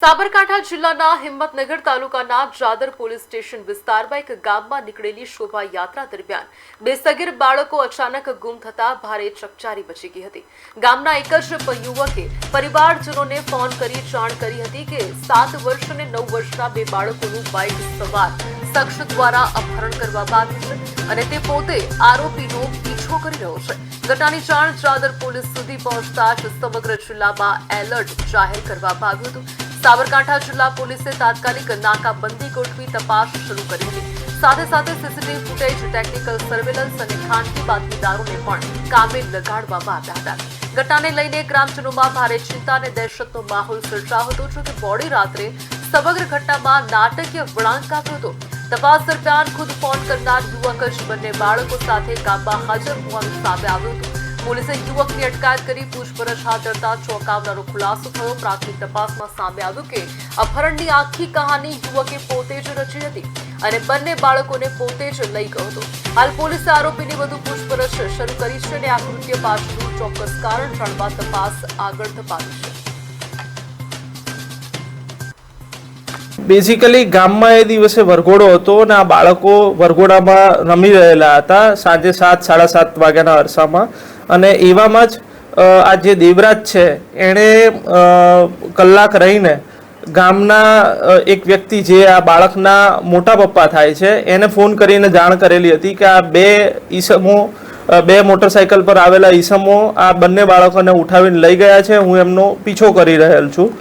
સાબરકાંઠા જિલ્લાના હિંમતનગર તાલુકાના જાદર police station વિસ્તારમાં એક ગામમાં નીકળેલી શોભાયાત્રા દરમિયાન બે સગીર બાળકો અચાનક ગુમ થતા ભારે ચકચારી મચી ગઈ હતી। ગામના એક જ યુવકે પરિવારજનોને ફોન કરી જાણ કરી હતી કે 7 વર્ષ અને 9 વર્ષના બે બાળકોનું બાઇક સવાર શખ્સ દ્વારા અપહરણ કરવામાં આવ્યું છે અને તે પોતે આરોપીનો પીછો કરી રહ્યો છે। ઘટનાની જાણ જાદર પોલીસ સુધી પહોંચતા જ સમગ્ર જિલ્લામાં એલર્ટ જાહેર કરવામાં આવ્યું હતું। સાબરકાંઠા જિલ્લા પોલીસે તાત્કાલિક નાકાબંધી ગોઠવી તપાસ શરૂ કરી હતી। સાથે સાથે સીસીટીવી ફૂટેજ, ટેકનિકલ સર્વેલન્સ અને ખાનગી બાતમીદારોને પણ કામે લગાડવામાં આવ્યા હતા। ઘટનાને લઈને ગ્રામજનોમાં ભારે ચિંતા અને દહેશતનો માહોલ સર્જાયો હતો। જો કે મોડી રાત્રે સમગ્ર ઘટનામાં નાટકીય વળાંક આવ્યો હતો। તપાસ દરમિયાન ખુદ ફોન કરનાર યુવક જ બંને બાળકો સાથે ગામમાં હાજર હોવાનું સામે આવ્યું હતું। પોલીસે યુવકની અટકાયત કરી પૂછપરછ હાથ ધરતા ચોંકાવનારો ખુલાસો થયો। પ્રાથમિક તપાસમાં સામે આવ્યું કે અપહરણની આખી કહાની યુવકે પોતે જ રચી હતી અને બંને બાળકોને પોતે જ લઈ ગયો હતો। હાલ પોલીસે આરોપીની વધુ પૂછપરછ શરૂ કરી છે અને આ કૃત્ય પાછળનું ચોક્કસ કારણ જાણવા તપાસ આગળ ધપાવી છે। બેઝિકલી ગામમાં એ દિવસે વરઘોડો હતો અને આ બાળકો વરઘોડામાં રમી રહેલા હતા સાંજે 7, 7:30 વાગ્યાના અરસામાં। અને એવામાં જ આ જે દેવરાજ છે એણે કલાક રહીને ગામના એક વ્યક્તિ જે આ બાળકના મોટા પપ્પા થાય છે એને ફોન કરીને જાણ કરેલી હતી કે આ બે મોટરસાયકલ પર આવેલા ઈસમો આ બંને બાળકોને ઉઠાવીને લઈ ગયા છે, હું એમનો પીછો કરી રહેલ છું।